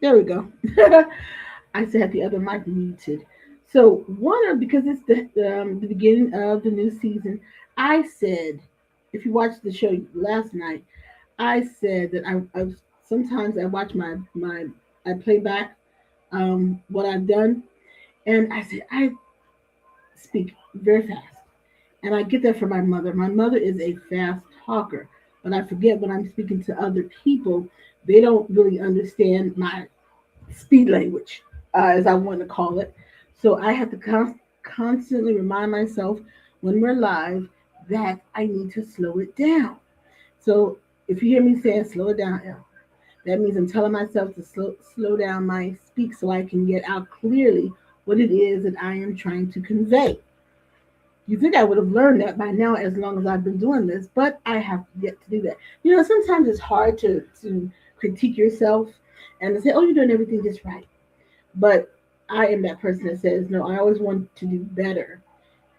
There we go. I still have the other mic muted. So because it's the beginning of the new season, I said, if you watched the show last night, I said that I sometimes I watch my I play back what I've done, and I said I speak very fast, and I get that from my mother. My mother is a fast talker, but I forget when I'm speaking to other people, they don't really understand my speed language, as I want to call it. So I have to constantly remind myself when we're live that I need to slow it down. So if you hear me saying slow it down, Elle, that means I'm telling myself to slow down my speak so I can get out clearly what it is that I am trying to convey. You think I would have learned that by now as long as I've been doing this, but I have yet to do that. Sometimes it's hard to critique yourself and to say, oh, you're doing everything just right. But I am that person that says, no, I always want to do better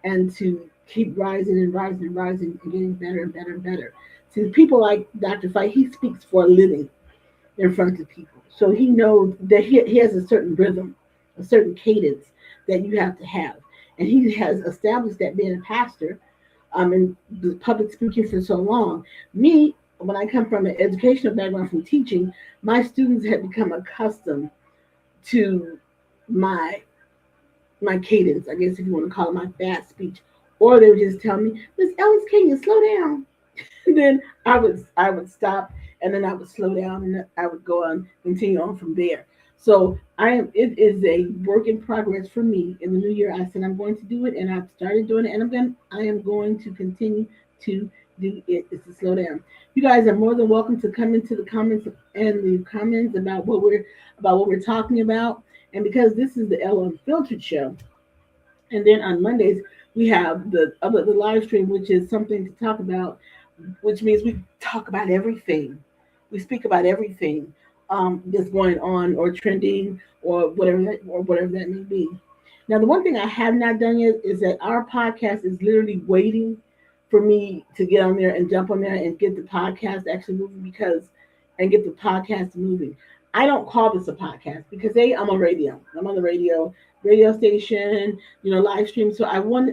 and to keep rising and rising and rising and getting better and better and better. See, people like Dr. Fight, he speaks for a living in front of people. So he knows that he has a certain rhythm, a certain cadence that you have to have. And he has established that being a pastor in the public speaking for so long. Me, when I come from an educational background from teaching, my students have become accustomed to my my cadence, I guess if you want to call it my fast speech. Or they would just tell me, Miss Ellis, can you slow down? And then I would stop and then I would slow down and I would go on, continue on from there. So it is a work in progress for me. In the new year I said I'm going to do it and I've started doing it and I am going to continue to do it. It's to slow down. You guys are more than welcome to come into the comments and leave comments about what we're talking about. And because this is the Elle-Unfiltered show, and then on Mondays we have the live stream, which is something to talk about, which means we talk about everything. We speak about everything that's going on or trending or whatever that may be. Now, the one thing I have not done yet is that our podcast is literally waiting for me to get on there and jump on there and get the podcast actually moving and get the podcast moving. I don't call this a podcast because I'm on radio. I'm on the radio station, live stream. So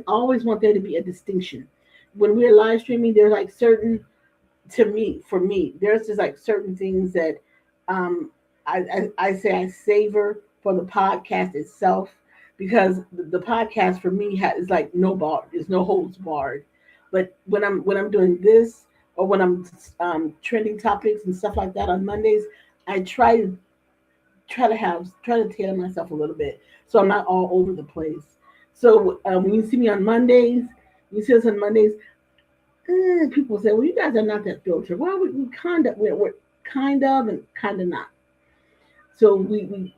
always want there to be a distinction. When we're live streaming, there's like certain for me, there's just like certain things that I say I savor for the podcast itself because the podcast for me is like no bar, there's no holds barred. But when I'm doing this or when I'm trending topics and stuff like that on Mondays, I try to tailor myself a little bit so I'm not all over the place. So when you see me on Mondays, you see us on Mondays. People say, "Well, you guys are not that filtered." Well, we're kind of and kind of not. So we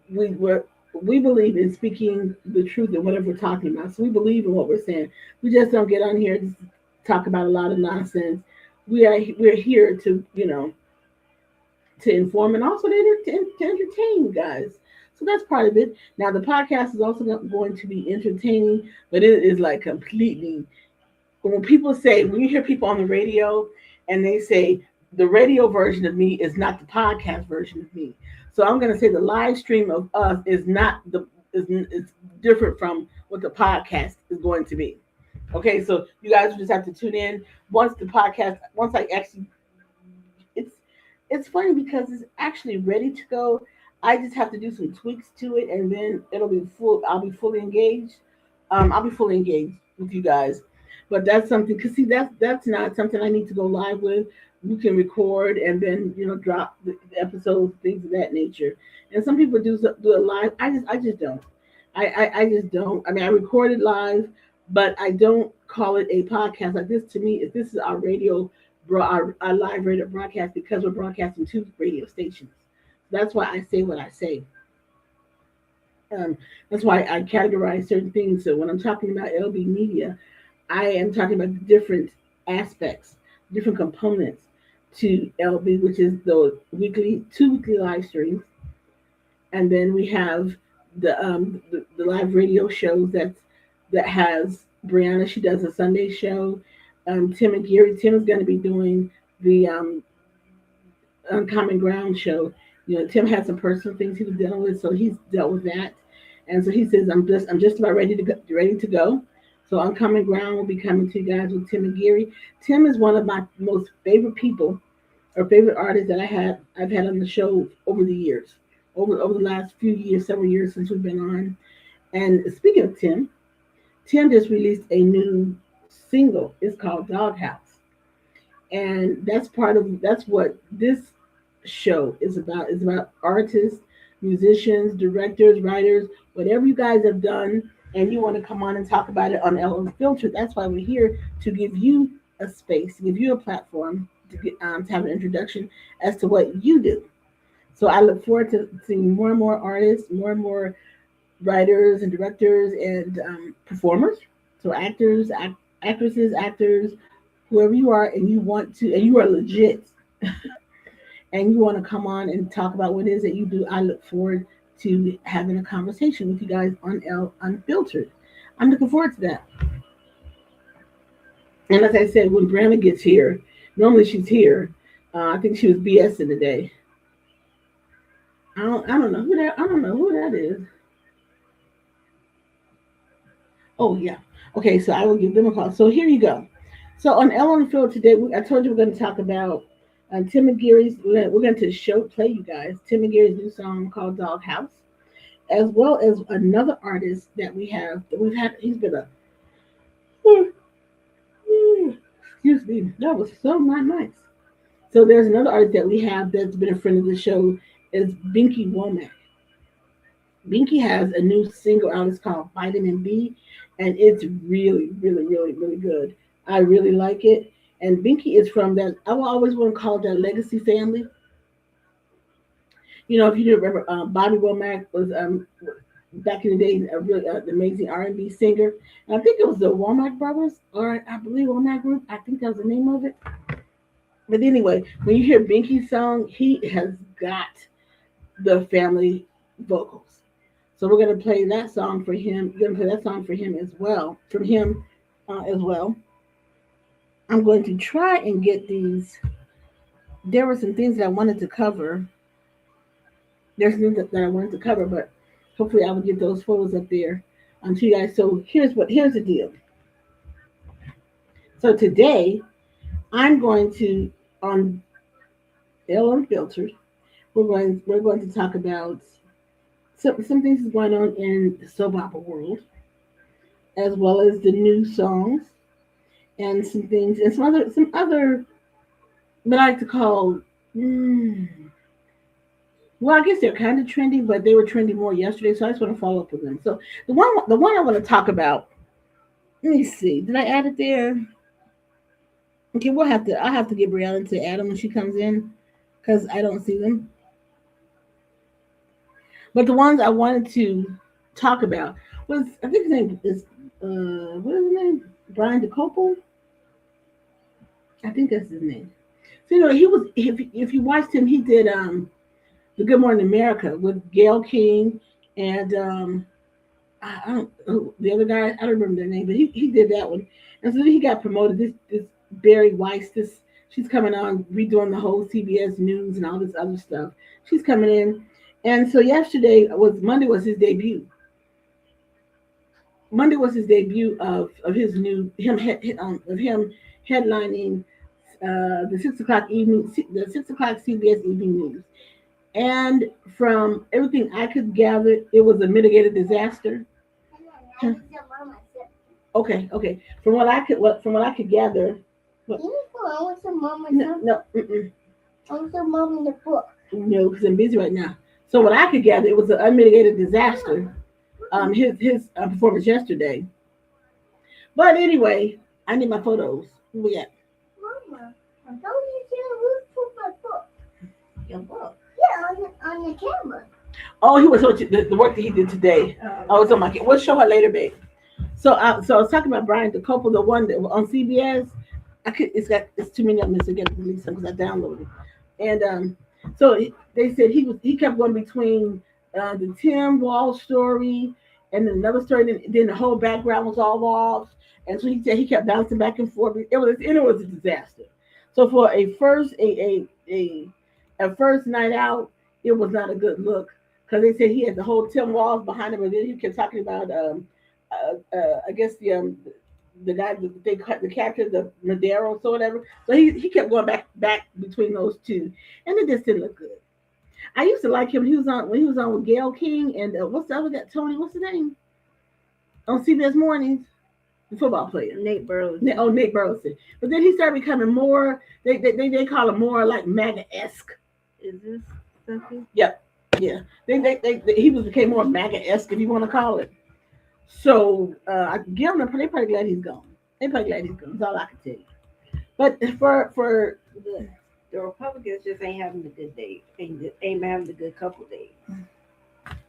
believe in speaking the truth in whatever we're talking about. So we believe in what we're saying. We just don't get on here to talk about a lot of nonsense. We're here to inform and also to entertain you guys. So that's part of it. Now the podcast is also going to be entertaining, but it is like completely. When you hear people on the radio and they say the radio version of me is not the podcast version of me. So I'm going to say the live stream of us is not is different from what the podcast is going to be. Okay, so you guys just have to tune in once I actually it's it's funny because it's actually ready to go. I just have to do some tweaks to it, and then it'll be full. I'll be fully engaged. I'll be fully engaged with you guys. But that's something. Cause see, that's not something I need to go live with. We can record and then drop the episodes, things of that nature. And some people do it live. I just don't. I just don't. I mean, I record it live, but I don't call it a podcast. Like this to me, this is our our live radio broadcast because we're broadcasting to radio stations. That's why I say what I say. That's why I categorize certain things. So when I'm talking about LB Media, I am talking about the different aspects, different components to LB, which is the two weekly live streams, and then we have the live radio shows that has Brianna. She does a Sunday show. Tim Mcgeary. Tim is going to be doing the Uncommon Ground show, Tim had some personal things he was dealing with, so he's dealt with that. And so he says, I'm just about ready to go. So Uncommon Ground will be coming to you guys with Tim Mcgeary. Tim is one of my most favorite people or favorite artists that I've had on the show over the years, over the last few years, several years since we've been on. And speaking of Tim, Tim just released a new single. It's called Doghouse, and that's what this show is about. It's about artists, musicians, directors, writers, whatever you guys have done, and you want to come on and talk about it on Elle-Unfiltered. That's why we're here to give you a space, to give you a platform to have an introduction as to what you do. So I look forward to seeing more and more artists, more and more writers and directors and performers. So actresses, actors, whoever you are, and you want to, and you are legit, and you want to come on and talk about what it is that you do. I look forward to having a conversation with you guys on Elle-Unfiltered. I'm looking forward to that. And as I said, when Brandon gets here, normally she's here. I think she was BSing today. I don't know who that. I don't know who that is. Oh yeah. Okay, so I will give them a call. So here you go. So on Ellen Field today, I told you we're going to talk about Tim Mcgeary's. We're going to play you guys Tim Mcgeary's new song called Doghouse, as well as another artist that we've had. He's been a excuse me. That was so not nice. So there's another artist that we have that's been a friend of the show is Binky Womack. Binky has a new single out. It's called Vitamin B, and it's really, really, really, really good. I really like it. And Binky is from that. I will always want to call it that legacy family. If you do remember, Bobby Womack was back in the day a really amazing R&B singer. And I think it was the Womack brothers, or I believe Womack group. I think that was the name of it. But anyway, when you hear Binky's song, he has got the family vocals. So we're going to play that song for him. We're going to play that song for him as well. From him as well. I'm going to try and get these. There were some things that I wanted to cover. There's things that I wanted to cover, but hopefully I will get those photos up there to you guys. So here's the deal. So today I'm going to on Elle-Unfiltered. We're going to talk about some things that's going on in the soap opera world, as well as the new songs and some things and some other what I like to call well, I guess they're kind of trendy, but they were trendy more yesterday, so I just want to follow up with them. So the one I want to talk about, let me see. Did I add it there? Okay, I'll have to get Brianna to add them when she comes in because I don't see them. But the ones I wanted to talk about was I think his name is what is his name? Brian DeCopel? I think that's his name. So he was if you watched him, he did the Good Morning America with Gail King and I don't the other guy, I don't remember their name, but he did that one. And so then he got promoted. This Barry Weiss, she's coming on redoing the whole CBS News and all this other stuff. She's coming in. And so Monday was his debut. Monday was his debut of his new of him headlining the 6 o'clock CBS evening news. And from everything I could gather, it was a mitigated disaster. Okay. From what I could gather, what? I want some mom no. I want some mom in the book. No, because I'm busy right now. So what I could gather, it was an unmitigated disaster. His performance yesterday. But anyway, I need my photos. Where we at? Mama, I told you to put my book. Your book. Yeah, on the camera. Oh, he was the work that he did today. I was on my. We'll show her later, babe. So I was talking about Brian DeCopel, the one that was on CBS. It's too many of them to get to release them because I downloaded. And so they said he kept going between the Tim Wall story and then another story. And then the whole background was all off, and so he said he kept bouncing back and forth. It was a disaster. So for a first night out, it was not a good look because they said he had the whole 10 walls behind him, and then he kept talking about I guess the guy that they cut the character the Maderos or whatever. So he kept going back between those two, and it just didn't look good. I used to like him. He was on when he was on with Gail King and what's the other guy? Tony. What's his name on CBS Mornings? The football player. Nate Burleson. Oh, Nate Burleson. But then he started becoming more. They call him more like MAGA-esque. Is this something? Yep. Yeah. He became more MAGA-esque, if you want to call it. So I give him. They probably glad he's gone. They probably glad he's gone. That's all I can tell you. But for The Republicans just ain't having a good day. Ain't having a good couple days.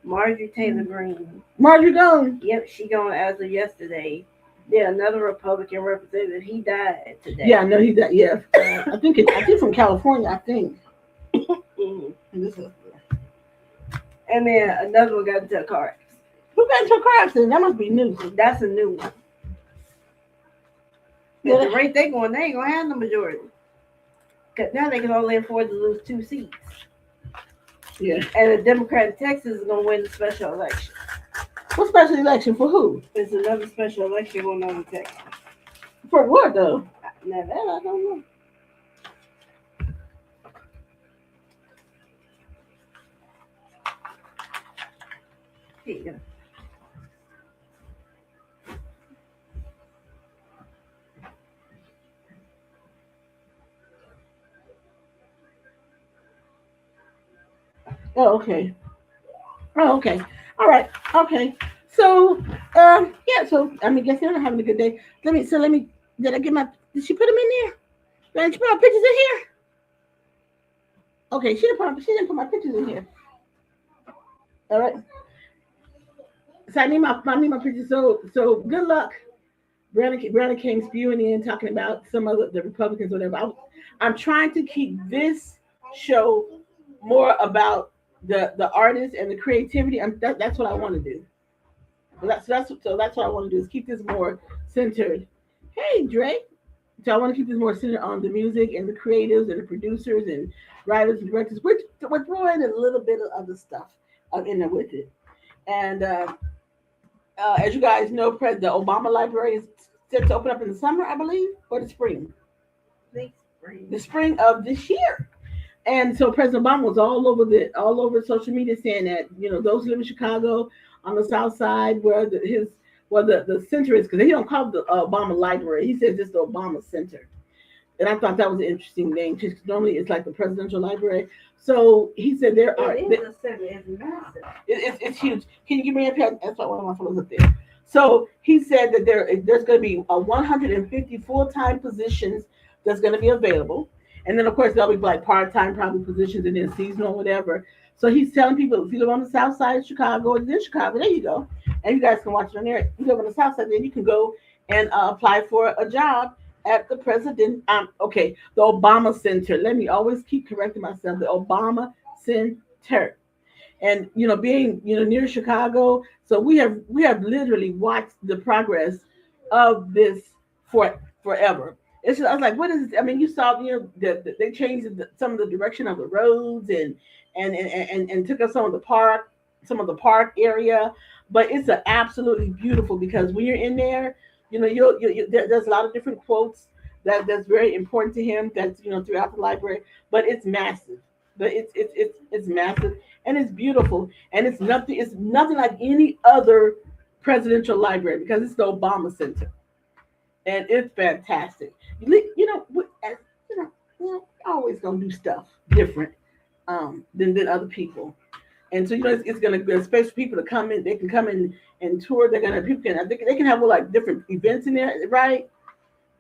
Marjorie Taylor Greene. Marjorie gone. Yep, she gone as of yesterday. Yeah, another Republican representative. He died today. Yeah, I know he died. Yeah, I think from California. I think. Mhm. This is, And then another one got into a car accident. who got into a car accident? That must be new. That's a new one. At the rate they going, they ain't gonna have the majority. Cause now they can only afford to lose 2 seats. Yeah. And the Democrat in Texas is gonna win the special election. What special election for who? There's another special election going on in Texas. For what though? Now that I don't know. Here you go. Oh, okay. Oh, okay. All right. Okay. So, yeah. So, I mean, guess they're not having a good day. Let me. Did I get my? Did she put them in there? Did she put my pictures in here? Okay, she didn't put my pictures in here. All right. So I need my pictures. So good luck. Brandon came spewing in talking about some of the Republicans, or whatever. I'm trying to keep this show more about the artists and the creativity. That's what I want to do. That's what I want to do is keep this more centered. Hey, Drake. So I want to keep this more centered on the music and the creatives and the producers and writers and directors, which we're throwing a little bit of other stuff in there with it. And as you guys know, the Obama Library is set to open up in the summer, I believe, or the spring. Late spring. The spring of this year. And so President Obama was all over social media saying that those who live in Chicago on the South Side where the center is, because they don't call it the Obama Library. He says it's the Obama Center. And I thought that was an interesting name because normally it's like the Presidential Library. So he said there are. It is a center. It's massive. It's huge. Can you give me a pen? That's why one of my photos up there. So he said that there's going to be 150 full-time positions that's going to be available. And then, of course, there'll be like part-time probably positions and then seasonal or whatever. So he's telling people, if you live on the south side of Chicago, or in Chicago, there you go. And you guys can watch it on there. If you live on the south side, then you can go and apply for a job at the the Obama Center. Let me always keep correcting myself. The Obama Center. And being near Chicago, so we have literally watched the progress of this forever. It's just, I was like, what is it? I mean, you saw they changed some of the direction of the roads and took us some of the park area, but it's absolutely beautiful because when you're in there, there's a lot of different quotes that's very important to him that's throughout the library, but it's massive. But it's massive and it's beautiful and it's nothing like any other presidential library because it's the Obama Center and it's fantastic. Always gonna do stuff different than other people, and so it's gonna be especially people to come in. They can come in and tour. I think they can have like different events in there, right?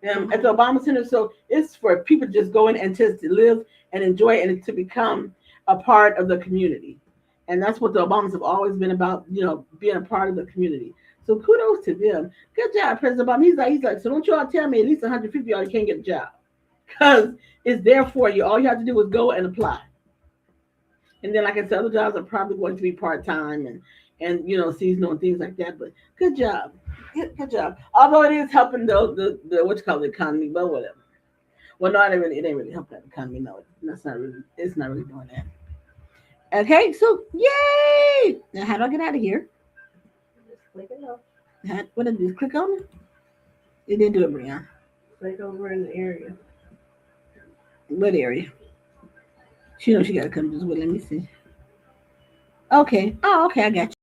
At the Obama Center, so it's for people to just go in and just to live and enjoy it and to become a part of the community. And that's what the Obamas have always been about, being a part of the community. So kudos to them. Good job, President Obama. He's like, so don't you all tell me at least 150 y'all can't get a job. Because it's there for you. All you have to do is go and apply. And then, like I said, other jobs are probably going to be part-time and seasonal and things like that. But good job. Good job. Although it is helping the the economy, but whatever. Well, no, it ain't really helping the economy. No, it's not really doing that. Okay, so yay! Now how do I get out of here? Just click it off. What did I do? Click on it? It didn't do it, Brian. Click over in the area. What area? She knows she gotta come this way. Let me see. Okay. Oh, okay, I got you.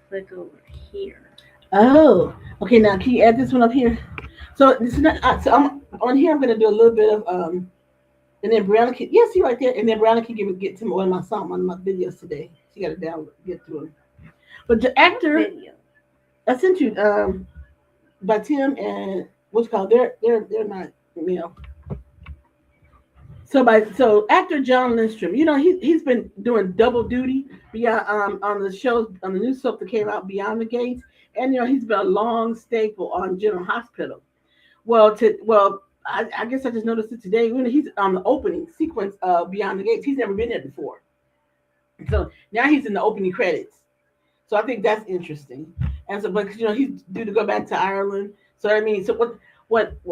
Click over here. Oh, okay. Now can you add this one up here? So this is not. So I'm on here. I'm gonna do a little bit of and then Brianna can. Yes, you right there. And then Brianna can get to one of my videos today. She got to download get to them. But the What actor video? I sent you by Tim and what's called they're not you know so actor John Lindstrom, he's been doing double duty beyond on the shows on the new soap that came out Beyond the Gates, and he's been a long staple on General Hospital. I guess I just noticed it today when he's on the opening sequence of Beyond the Gates. He's never been there before, so now he's in the opening credits. So I think that's interesting. And so, but he's due to go back to Ireland. So I mean, so what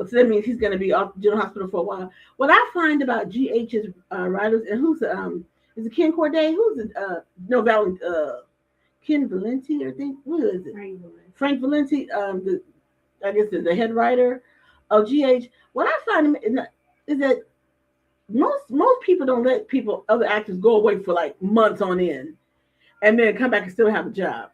so that means he's going to be off General Hospital for a while. What I find about GH's writers and who's is it Ken Corday? Who's it? No, Ken Valenti, I think. Who is it? Frank Valenti. I guess the head writer of GH. What I find is that most people don't let other actors go away for like months on end and then come back and still have a job.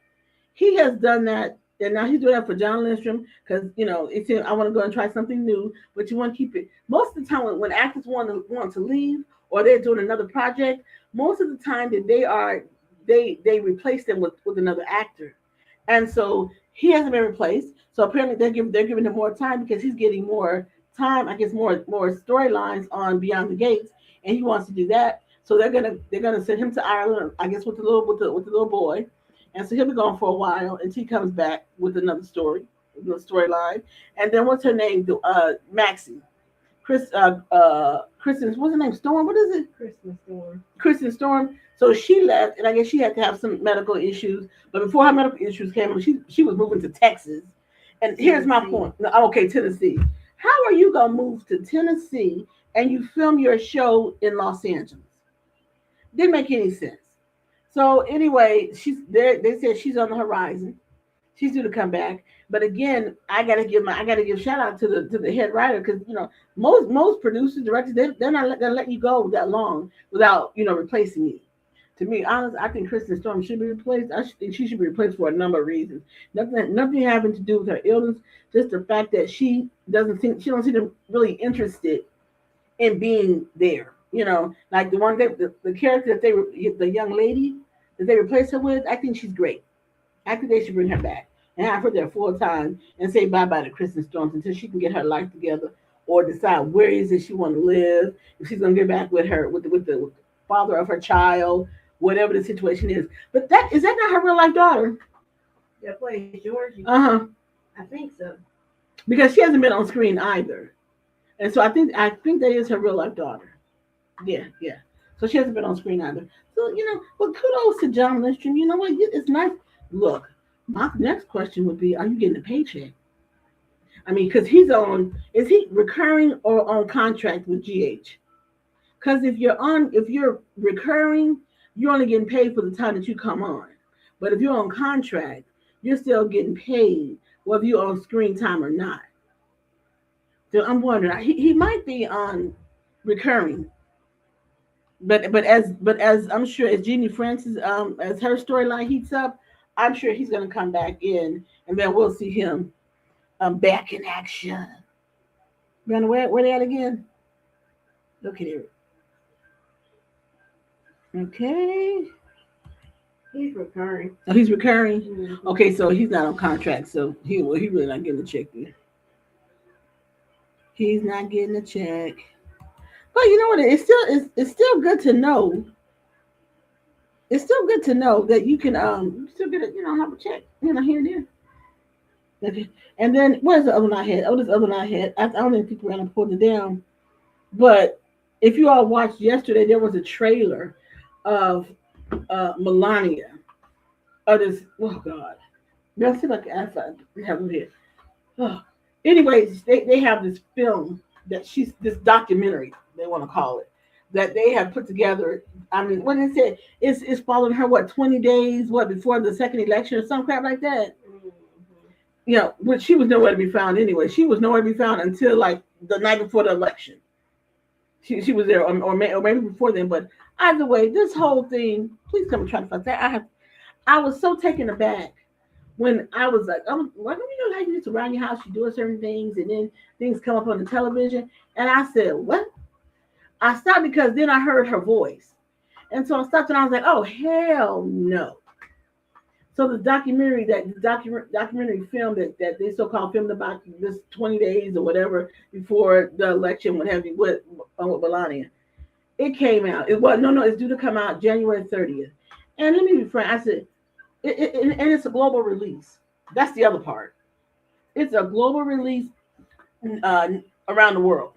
He has done that, and now he's doing that for John Lindstrom because it said I want to go and try something new, but you want to keep it. Most of the time, when actors want to leave or they're doing another project, most of the time that they replace them with another actor, and so he hasn't been replaced. So apparently they're giving him more time because he's getting more time. I guess more storylines on Beyond the Gates, and he wants to do that. So they're gonna send him to Ireland, I guess, with the little boy, and so he'll be gone for a while until he comes back with another storyline. And then what's her name? Maxie, Kristen. What's her name? Storm. What is it? Christmas Storm. Kristen Storm. So she left, and I guess she had to have some medical issues. But before her medical issues came, she was moving to Texas. And here's my point. Okay, Tennessee. How are you gonna move to Tennessee and you film your show in Los Angeles? Didn't make any sense. So anyway, she's there. They said she's on the horizon. She's due to come back. But again, I gotta give shout out to the head writer because most producers directors they're not gonna let you go that long without replacing you. To me, honestly, I think Kristen Storm should be replaced. I think she should be replaced for a number of reasons. Nothing having to do with her illness. Just the fact that she don't seem really interested in being there. Like the character that the young lady that they replaced her with, I think she's great. I think they should bring her back and have her there full time and say bye bye to Kristen Storms until she can get her life together or decide where is it she want to live. If she's gonna get back with the father of her child, whatever the situation is. But that not her real life daughter? That plays Georgie. I think so. Because she hasn't been on screen either, and so I think that is her real life daughter. Yeah, yeah. So she hasn't been on screen either. So but kudos to John Lindstrom. You know what? It's nice. Look, my next question would be: are you getting a paycheck? I mean, because is he recurring or on contract with GH? Because if you're recurring, you're only getting paid for the time that you come on. But if you're on contract, you're still getting paid whether you're on screen time or not. So I'm wondering, he might be on recurring, but as I'm sure as Jeannie Francis as her storyline heats up, I'm sure he's gonna come back in, and then we'll see him back in action. Brandon, where they at again? Look at it. Okay. He's recurring. Oh, he's recurring. Mm-hmm. Okay, so he's not on contract, so he really not getting a check then. He's not getting a check. But you know what? It's still good to know. It's still good to know that you can still get have a check here and there. Okay. And then where's the other one I had? Oh, this other one I had. I don't even think we're gonna pull it down. But if you all watched yesterday, there was a trailer of Melania, This, oh God. Now see if I can have them here. Oh. Anyways, they have this film that she's this documentary they want to call it that they have put together. I mean, when they said it's following her what 20 days before the second election or some crap like that. Mhm. Which she was nowhere to be found anyway. She was nowhere to be found until like the night before the election. She was there or maybe before then. But either way, this whole thing. Please come and try to find that. I was so taken aback when I was like, why don't you know how you just around your house, you doing certain things, and then things come up on the television. And I said, what? I stopped because then I heard her voice. And so I stopped and I was like, oh, hell no. So the documentary film that they so-called filmed about this 20 days or whatever before the election, what have you, with Melania, it came out. It was, no, it's due to come out January 30th. And let me be frank, I said, and it's a global release. That's the other part. It's a global release around the world.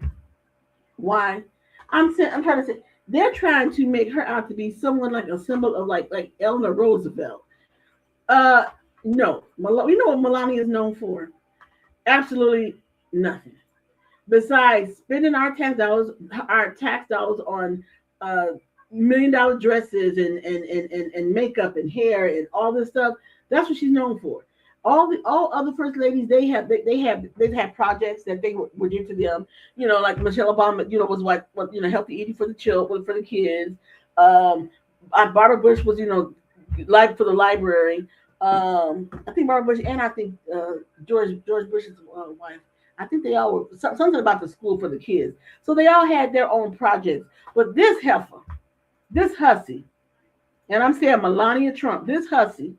Why? I'm trying to say they're trying to make her out to be someone like a symbol of like Eleanor Roosevelt. No, we know what Melania is known for. Absolutely nothing besides spending our tax dollars on $1 million dresses and makeup and hair and all this stuff. That's what she's known for. All other first ladies they've had projects that they were due to them. Like Michelle Obama. Was what healthy eating for the children, for the kids. Barbara Bush was life for the library. I think Barbara Bush and I think George Bush's wife. I think they all were something about the school for the kids. So they all had their own projects. But this heifer, this hussy, and I'm saying Melania Trump, this hussy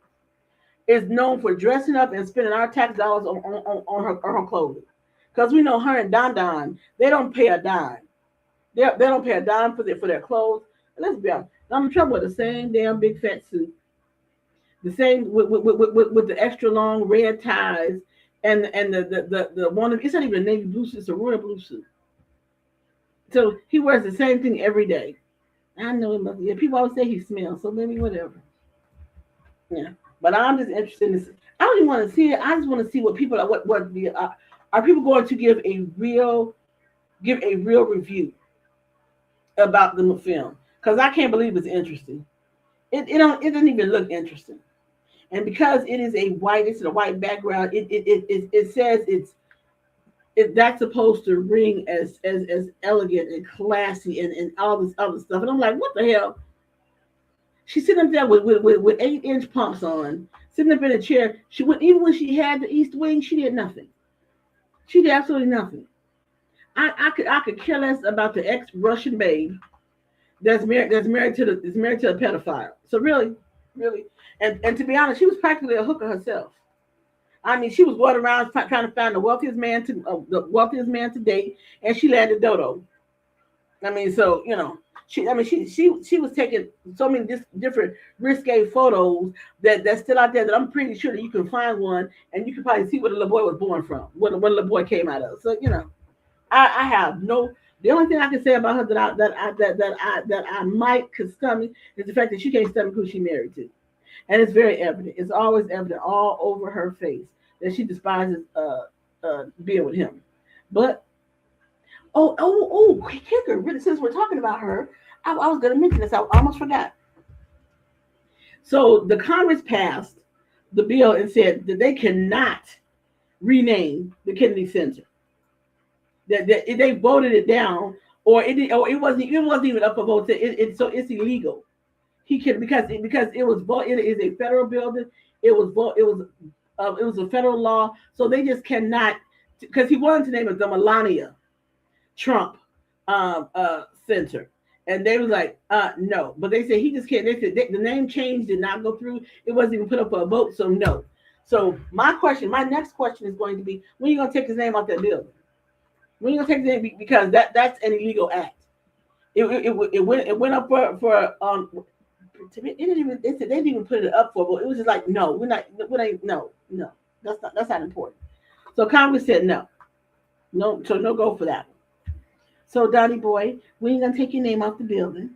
is known for dressing up and spending our tax dollars on her clothing. Because we know her and Don Don, they don't pay a dime. They don't pay a dime for their clothes. And let's be honest, Donald Trump with the same damn big fat suit, the same with the extra long red ties, and the one it's not even a navy blue suit, it's a royal blue suit. So he wears the same thing every day. I know he must. Yeah, people always say he smells, so maybe whatever. Yeah, but I'm just interested in this. I don't even want to see it. I just want to see what people are. What the are people going to give a real review about the film? Because I can't believe it's interesting. It doesn't even look interesting. And because it's a white background, it says that's supposed to ring as elegant and classy and all this other stuff. And I'm like, what the hell? She's sitting up there with 8-inch pumps on, sitting up in a chair. Even when she had the East Wing, she did nothing. She did absolutely nothing. I could care less about the ex-Russian babe that's married to a pedophile. So really, and to be honest, she was practically a hooker herself. I mean, she was going around trying to find the wealthiest man to date, and she landed Dodo. I mean, so she was taking so many different risque photos that's still out there that I'm pretty sure that you can find one, and you can probably see where the little boy was born from, where the little boy came out of. So I have no. The only thing I can say about her that I might could stomach is the fact that she can't stomach who she married to, and it's very evident. It's always evident all over her face that she despises being with him. But kicker! Really, since we're talking about her, I was going to mention this. I almost forgot. So the Congress passed the bill and said that they cannot rename the Kennedy Center. That they voted it down, or it wasn't even up for vote. So it's illegal. He can because it was vote. It is a federal building. It was a federal law. So they just cannot, because he wanted to name it the Melania Trump Center, and they was like no. But they said he just can't. They said the name change did not go through. It wasn't even put up for a vote. So no. So my next question is going to be, when are you going to take his name off that building? When are you going to take his name, because that's an illegal act. It went up for it didn't even, they said they didn't even put it up for, but it was just like, no, we're not, no, that's not important. So Congress said no, so no go for that one. So Donnie boy, when are you gonna take your name off the building?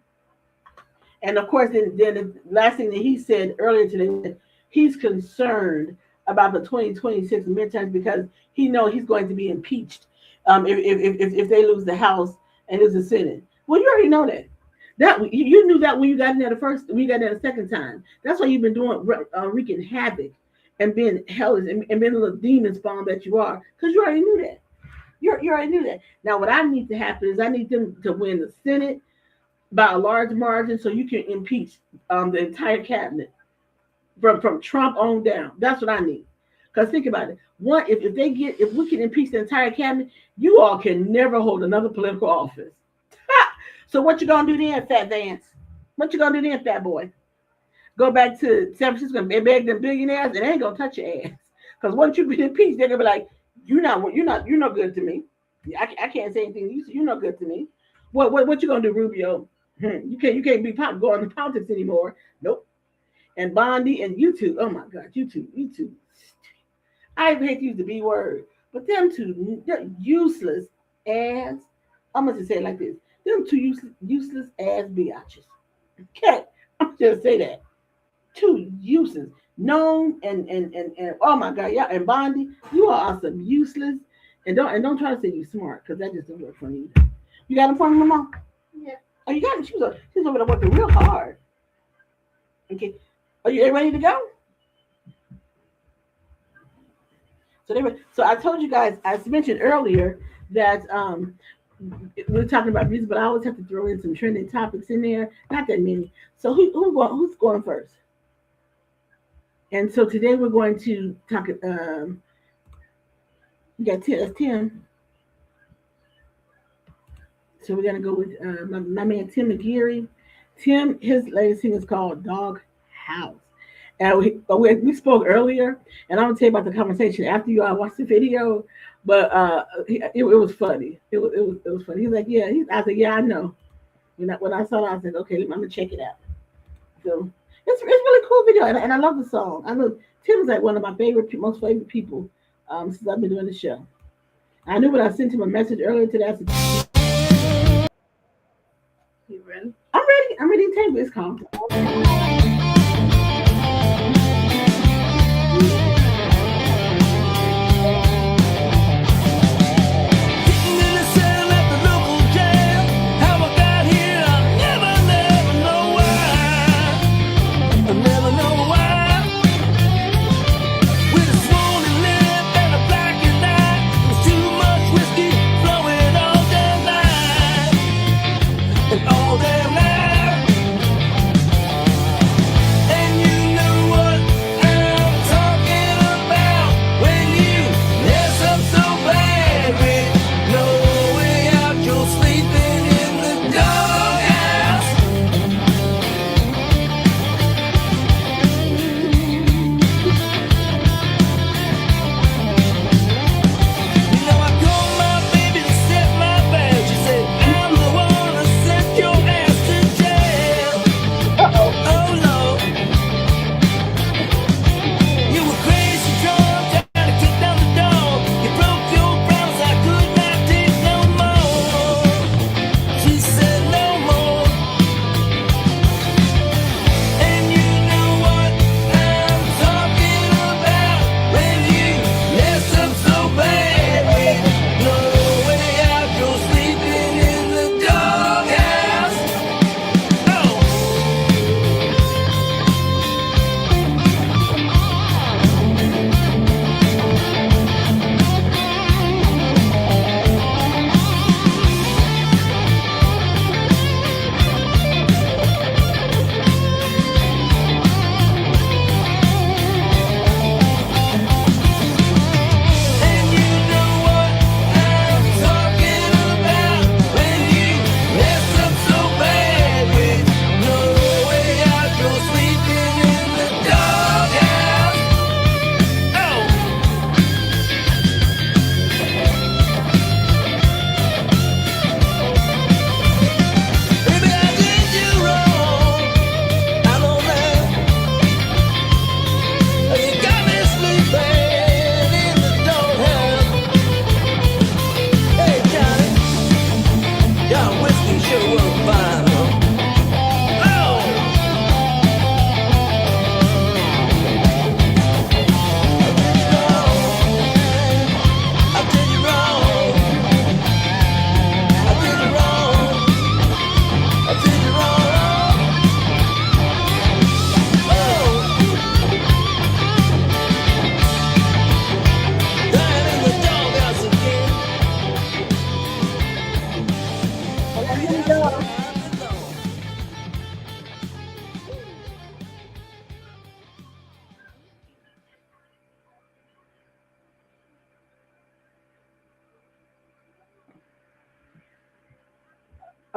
And of course, then the last thing that he said earlier today, He's concerned about the 2026 midterms because he knows he's going to be impeached if they lose the House and lose the Senate. Well, you already know that. That you knew that when you got in there the first, when you got in there the second time. That's why you've been doing wreaking havoc and being hellish and being a little demon spawn that you are, because you already knew that. You already knew that. Now, what I need to happen is I need them to win the Senate by a large margin so you can impeach the entire cabinet from Trump on down. That's what I need. Because think about it. One, if we can impeach the entire cabinet, you all can never hold another political office. So what you gonna do then, Fat Vance? What you gonna do then, Fat Boy? Go back to San Francisco and beg them billionaires, and they ain't gonna touch your ass. Because once you be impeached, they're gonna be like, you're not good to me. I can't say anything. You're not good to me. What you gonna do, Rubio? You can't be going into politics anymore. Nope. And Bondi and YouTube. Oh my God, YouTube. I hate to use the B word, but them two, they're useless ass. I'm gonna just say it like this: them two useless ass biatches. Okay, I'm just say that. Two useless, known and oh my God, yeah, and Bondi, you are awesome, useless, and don't try to say you smart because that just doesn't work for you. You got a point, Mama? Yeah. Oh, you got it. She's over there working real hard. Okay, are you ready to go? So I told you guys, I mentioned earlier that we're talking about music, but I always have to throw in some trending topics in there. Not that many. So who's going first? And so today we're going to talk. We got Tim. So we're gonna go with my man Tim Mcgeary. Tim, his latest thing is called Dog House. And we spoke earlier, and I'm gonna tell you about the conversation after you all watched the video. But it was funny. It was funny. He's like, yeah. I said, yeah, I know. When I saw it, I said, okay, I'm gonna check it out. So it's really cool video, and I love the song. I know Tim is like one of my most favorite people since I've been doing the show. I knew when I sent him a message earlier today. I said, You ready? I'm ready. I'm ready to take this call.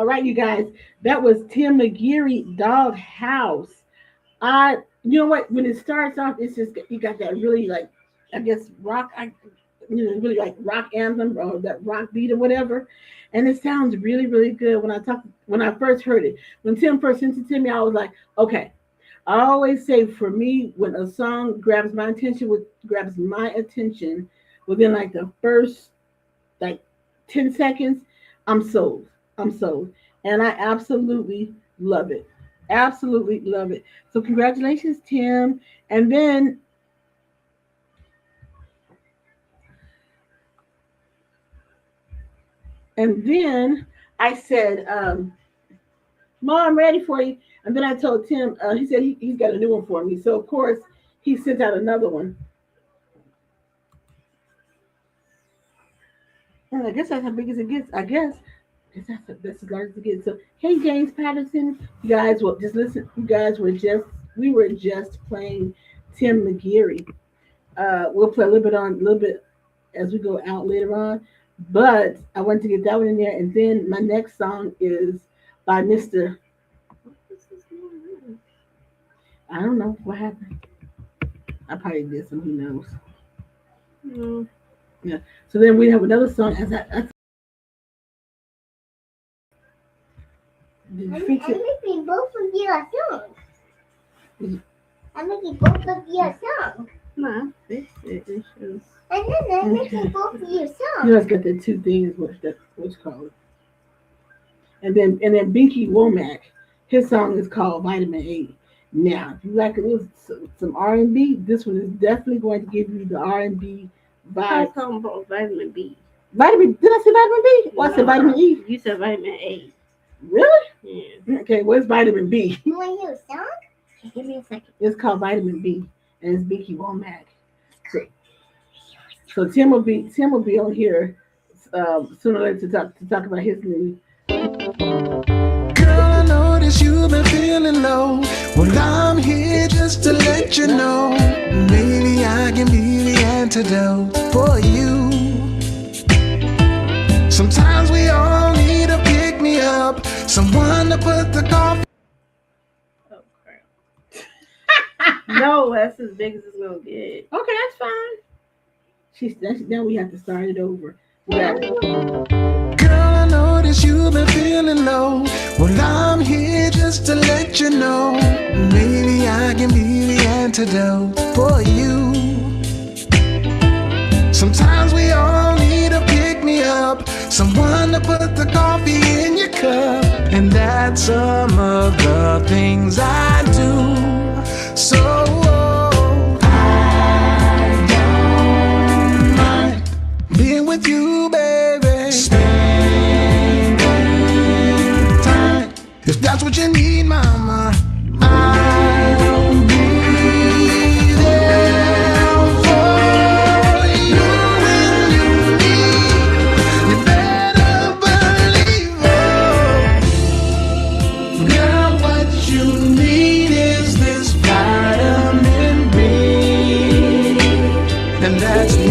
All right, you guys. That was Tim McGeary, Dog House. You know what? When it starts off, it's just you got that really like, I guess rock. Really like rock anthem or that rock beat or whatever, and it sounds really, really good. When I first heard it, when Tim first sent it to me, I was like, okay. I always say for me, when a song grabs my attention within like the first like 10 seconds, I'm sold. I'm sold, and I absolutely love it. Absolutely love it. So congratulations, Tim. And then I said, Mom, I'm ready for you. And then I told Tim, he said he's got a new one for me. So, of course, he sent out another one. And I guess that's how big as it gets. I guess that's as large as it gets. So, hey, James Patterson, you guys, well, just listen. We were just playing Tim McGeary. We'll play a little bit as we go out later on. But I wanted to get that one in there. And then my next song is by Mr. I don't know what happened. I probably did some. Who knows? Mm. Yeah. So then we have another song. I'm making both of your songs. I'm making both of your songs. No, this is. And then I'm making both of your songs. You guys got the two things. What's called. And then Binky Womack, his song is called Vitamin A. Now, if you like a little some R&B, this one is definitely going to give you the R&B I vibe. was talking about vitamin B. Vitamin? Did I say vitamin B? Or I said vitamin E? You said vitamin A. Really? Yeah. Okay, where's vitamin B? You want to hear a song? Okay, give me a second. It's called Vitamin B, and it's Binky Womack. So Tim will be on here sooner or later to talk about his new. Girl, I notice you've been feeling low. Well, I'm here just to let you know. Maybe I can be the antidote for you. Sometimes we all need a pick me up, someone to put the coffee. Oh crap. No, that's as big as it's gonna get. Okay, that's fine. Now we have to start it over. We got it. Girl, I notice you've been feeling low. Well, I'm here just to let you know. Maybe I can be the antidote for you. Sometimes we all need a pick me up, someone to put the coffee in your cup. And that's some of the things I do. So I don't mind being with you, baby. Spending time. If that's what you need, mama, I'll be there for you when you need. You better believe it. Girl, what you need is this vitamin B, and that's me.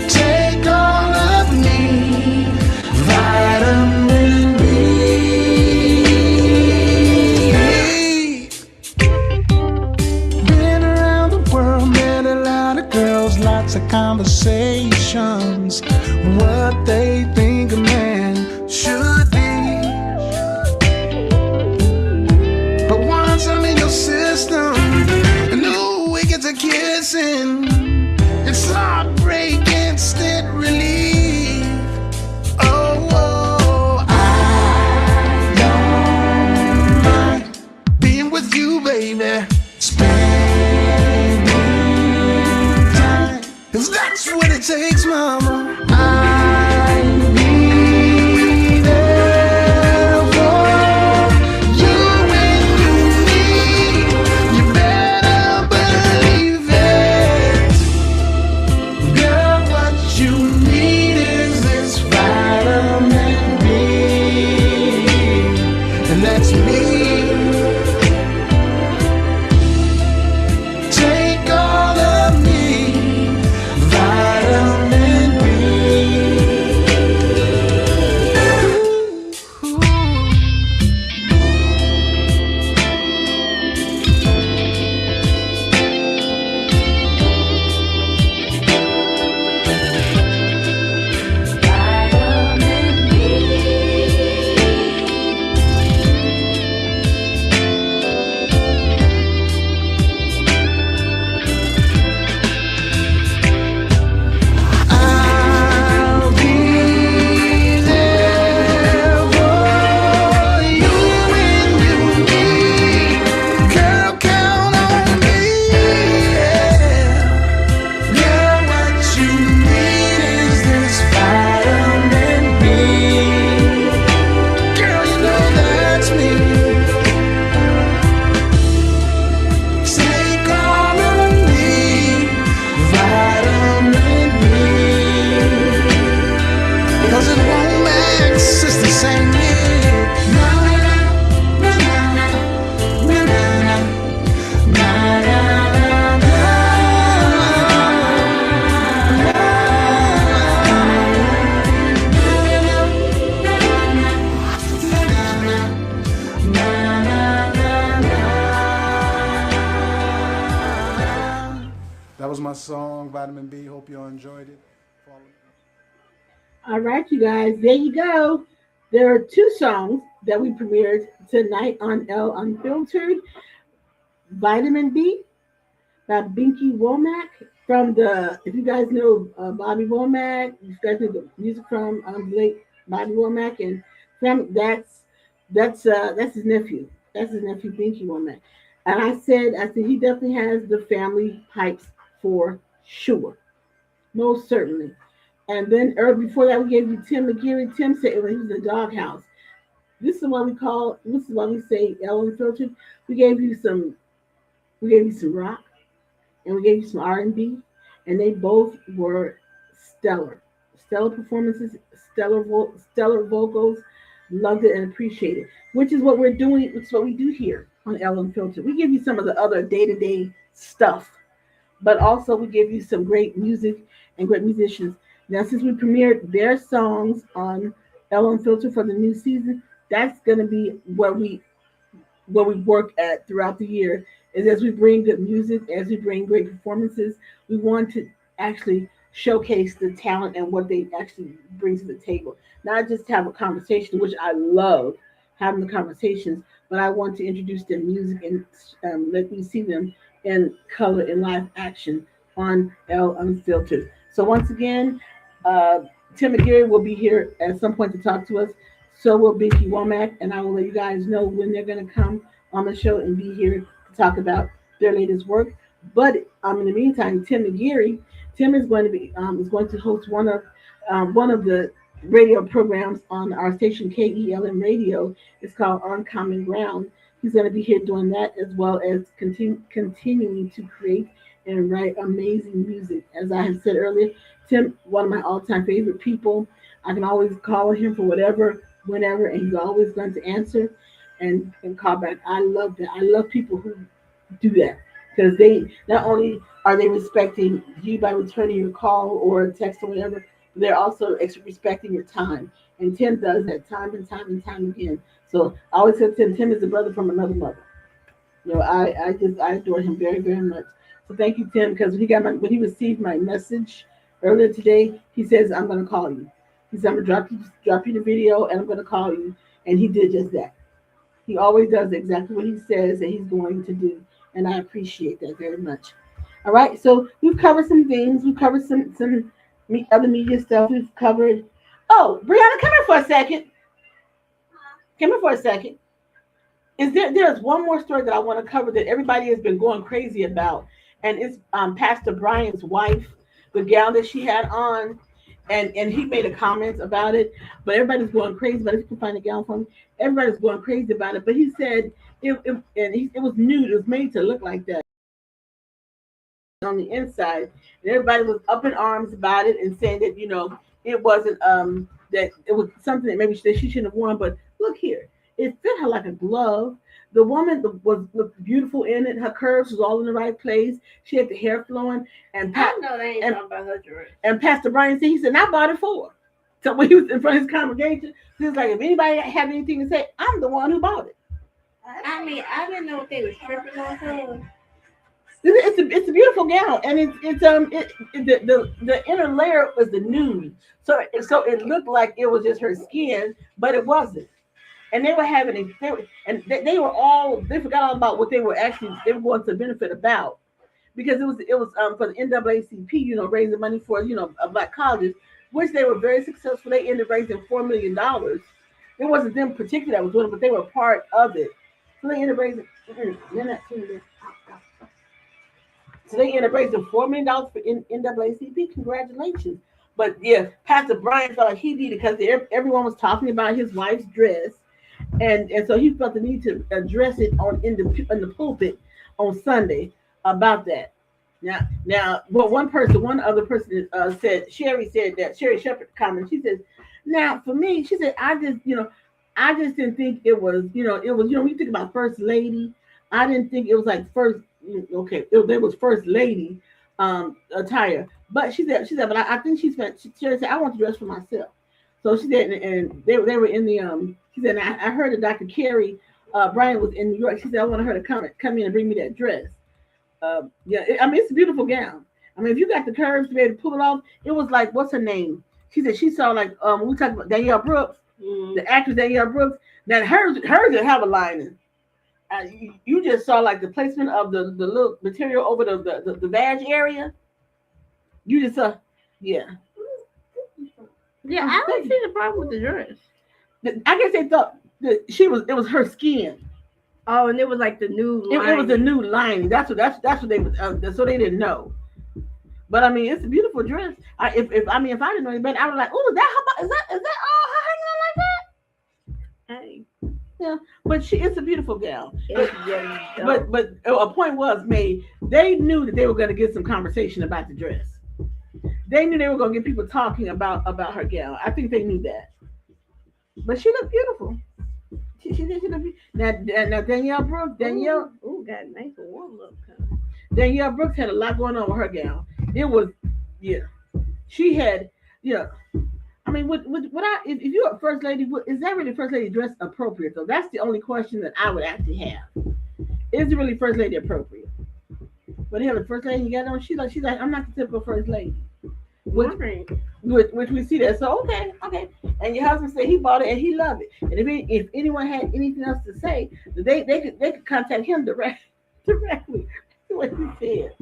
Take all of me, vitamin B. Been around the world, met a lot of girls, lots of conversations. What they think of man, Sister sang me. Na na na na na na na na That was my song, Vitamin B. Hope you all enjoyed it. All right, you guys, there you go. There are two songs that we premiered tonight on Elle-Unfiltered. Vitamin B by Binky Womack from the, if you guys know Bobby Womack, if you guys know the music from late Bobby Womack, and that's his nephew. That's his nephew Binky Womack. And I said he definitely has the family pipes for sure, most certainly. And then before that, we gave you Tim Mcgeary. Tim said when he was in the doghouse. This is why we say Ellen Filtered. We gave you some, we gave you some rock, and we gave you some R&B, and they both were stellar, stellar performances, stellar vocals. Loved it and appreciated it. Which is what we're doing. Which is what we do here on Ellen Filtered. We give you some of the other day-to-day stuff, but also we give you some great music and great musicians. Now, since we premiered their songs on Ellen Filter for the new season, that's going to be where we work at throughout the year. Is as we bring good music, as we bring great performances, we want to actually showcase the talent and what they actually bring to the table. Not just have a conversation, which I love having the conversations, but I want to introduce their music and let me see them in color in live action on Elle-Unfiltered. So once again, Tim Mcgeary will be here at some point to talk to us. So will Binky Womack, and I will let you guys know when they're going to come on the show and be here to talk about their latest work. But in the meantime, Tim Mcgeary, Tim is going to host one of the radio programs on our station KELM Radio. It's called On Common Ground. He's going to be here doing that as well as continuing to create and write amazing music. As I have said earlier, Tim, one of my all-time favorite people. I can always call him for whatever, whenever, and he's always going to answer and call back. I love that. I love people who do that because they not only are they respecting you by returning your call or text or whatever, but they're also respecting your time. And Tim does that time and time and time again. So I always said Tim is a brother from another mother. You know, I adore him very, very much. So thank you, Tim, because when he received my message earlier today, he says, I'm going to call you. He said, I'm going to drop you the video and I'm going to call you. And he did just that. He always does exactly what he says that he's going to do. And I appreciate that very much. All right. So we've covered some things. We've covered some other media stuff. We've covered. Oh, Brianna, come here for a second. Come here for a second. There's one more story that I want to cover that everybody has been going crazy about. And it's Pastor Brian's wife, the gown that she had on, and he made a comment about it, but everybody's going crazy about it. If you can find a gown for me, everybody's going crazy about it. But he said it was nude. It was made to look like that on the inside, and everybody was up in arms about it and saying that it wasn't that it was something that maybe she shouldn't have worn. But look here, it fit her like a glove. The woman looked beautiful in it. Her curves was all in the right place. She had the hair flowing. And I know they ain't talking about her dress. And Pastor Brian said, he said, I bought it for her. So when he was in front of his congregation, he was like, if anybody have anything to say, I'm the one who bought it. I mean, I didn't know what they was tripping on her. It's a beautiful gown, and the inner layer was the nude, so it looked like it was just her skin, but it wasn't. And they were having they forgot all about what they were going to benefit about, because it was for the NAACP, raising money for black colleges, which they were very successful. They ended up raising $4 million. It wasn't them particularly that was doing it, but they were part of it. So they ended up raising. So they ended up raising $4 million for NAACP. Congratulations. But yeah, Pastor Brian felt like he needed, because everyone was talking about his wife's dress. And so he felt the need to address it in the pulpit on Sunday about that. Now, well, one other person said, Sherry Shepherd commented. She says, Now, for me, she said, I just didn't think it was, when you think about first lady, I didn't think it was like first, okay, there was first lady attire. But she said, but I think she said, I want to dress for myself. So she said, and they were in the, she said, I heard that Dr. Carrie Bryant was in New York. She said, I wanted her to come in and bring me that dress. Yeah, I mean, it's a beautiful gown. I mean, if you got the curves to be able to pull it off, it was like, what's her name? She said she saw like we talked about Danielle Brooks, the actress Danielle Brooks. That hers didn't have a lining. You just saw like the placement of the little material over the badge area. You just saw, yeah, Yeah, I don't see the problem with the dress. I guess they thought that it was her skin. Oh, and it was like the new line. It was a new lining. That's what they was. So they didn't know. But I mean, it's a beautiful dress. If I didn't know any better, I was like, oh, is that all her hanging on like that? Hey. Yeah, but it's a beautiful gown. But But a point was made. They knew that they were going to get some conversation about the dress. They knew they were going to get people talking about her gown. I think they knew that. But she looked beautiful. She looked beautiful. Now Danielle Brooks, got a nice warm look. Danielle Brooks had a lot going on with her gown. It was, yeah. She had, yeah. I mean, if you're a first lady, is that really first lady dress appropriate though? That's the only question that I would actually have. Is it really first lady appropriate? But here, the first lady you got on, she's like, I'm not the typical first lady. Which we see that. So okay. And your husband said he bought it and he loved it. And if anyone had anything else to say, they could contact him directly. What he said,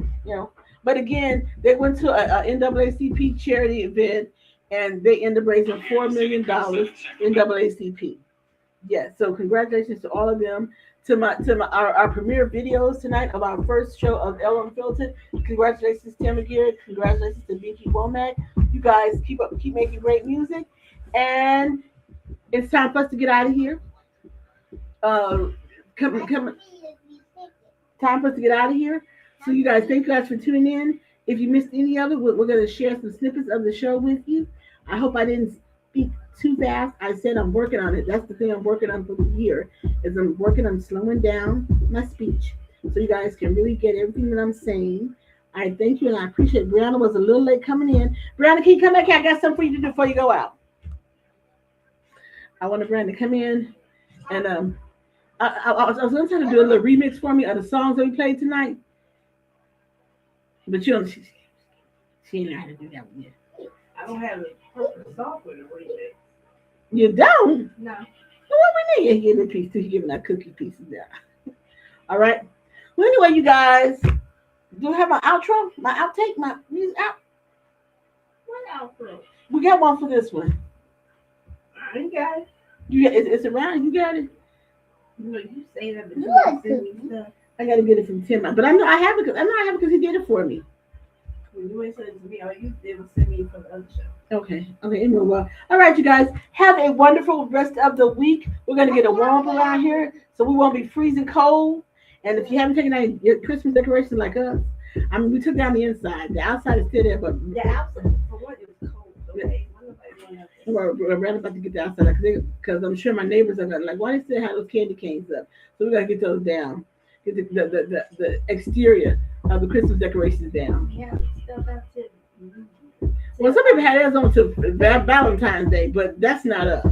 But again, they went to a NAACP charity event and they ended up raising $4 million NAACP. Yes, so congratulations to all of them. To our premiere videos tonight of our first show of Elle-Unfiltered. Congratulations, Tim Mcgeary. Congratulations to Binky Womack. You guys keep making great music, and it's time for us to get out of here. Come. Time for us to get out of here. So you guys, thank you guys for tuning in. If you missed any of it, we're going to share some snippets of the show with you. I hope I didn't speak too fast. I said I'm working on it. That's the thing I'm working on for the year, is I'm working on slowing down my speech so you guys can really get everything that I'm saying. I thank you and I appreciate it. Brianna was a little late coming in. Brianna, can you come back here? I got something for you to do before you go out. I wanted Brianna to come in and I was going to try to do a little remix for me of the songs that we played tonight. But she ain't know how to do that one yet. I don't have a perfect software to remix. You don't? No. Well, what we need? You give a piece too. You giving out cookie pieces there. All right. Well, anyway, you guys, do I have my outro? My outtake? My music out? What outro? We got one for this one. I ain't got it. It's around. You got it. No, you say that, but you don't send me stuff. I gotta get it from Tim. But I know I have it because he did it for me. When you ain't send it to me, all you did was send me for the other show. Okay. Anyway, well, all right, you guys, have a wonderful rest of the week. We're gonna get a warm up around here, so we won't be freezing cold. And if you haven't taken out your Christmas decorations like us, I mean, we took down the inside. The outside is still there, but the outside, for what, it was cold. Okay. We're right about to get the outside because I'm sure my neighbors are gonna like, why they still have those candy canes up? So we gotta get those down. Get the exterior of the Christmas decorations down. Yeah, stuff out to. Well, some people had theirs on to Valentine's Day, but that's not us.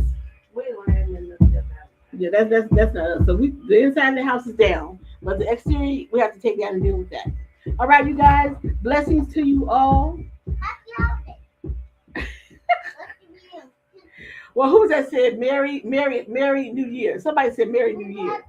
We don't have enough stuff out. Yeah, that's not us. So the inside of the house is down, but the exterior we have to take down and deal with that. All right, you guys. Blessings to you all. Well, who was that said Merry New Year? Somebody said Merry New Year.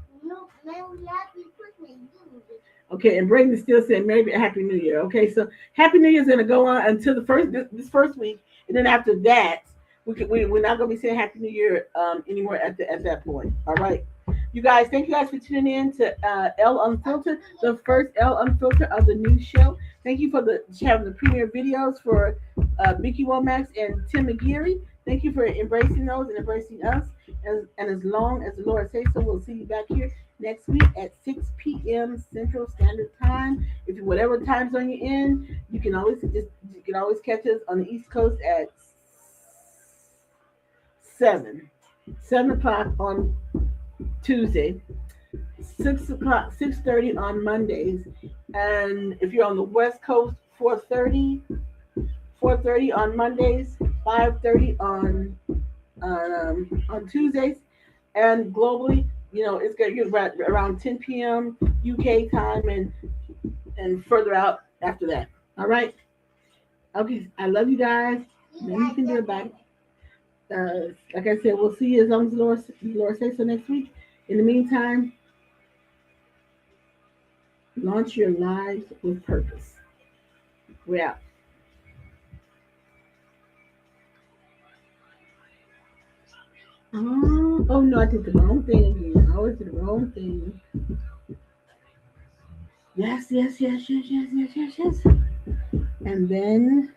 Okay, and Brayden still said Merry Happy New Year. Okay, so Happy New Year is going to go on until this first week, and then after that, we're not going to be saying Happy New Year anymore at that point. All right, you guys. Thank you guys for tuning in to Elle-Unfiltered, the first Elle-Unfiltered of the new show. Thank you for having the premiere videos for Binky Womack and Tim Mcgeary. Thank you for embracing those and embracing us. And as long as the Lord says so, we'll see you back here next week at 6 p.m. Central Standard Time. If you whatever time zone you're in, you can always catch us on the East Coast at 7 o'clock on Tuesday, 6 o'clock, 6:30 on Mondays, and if you're on the West Coast, 4:30 on Mondays, 5:30 on Tuesdays, and globally, it's gonna get around 10 p.m. UK time, and further out after that. All right. Okay. I love you guys. Nothing you can do about it. Like I said, we'll see you as long as the Lord says so next week. In the meantime, launch your lives with purpose. We're out. Oh no, I did the wrong thing again. I always did the wrong thing. Yes, yes, yes, yes, yes, yes, yes, yes. And then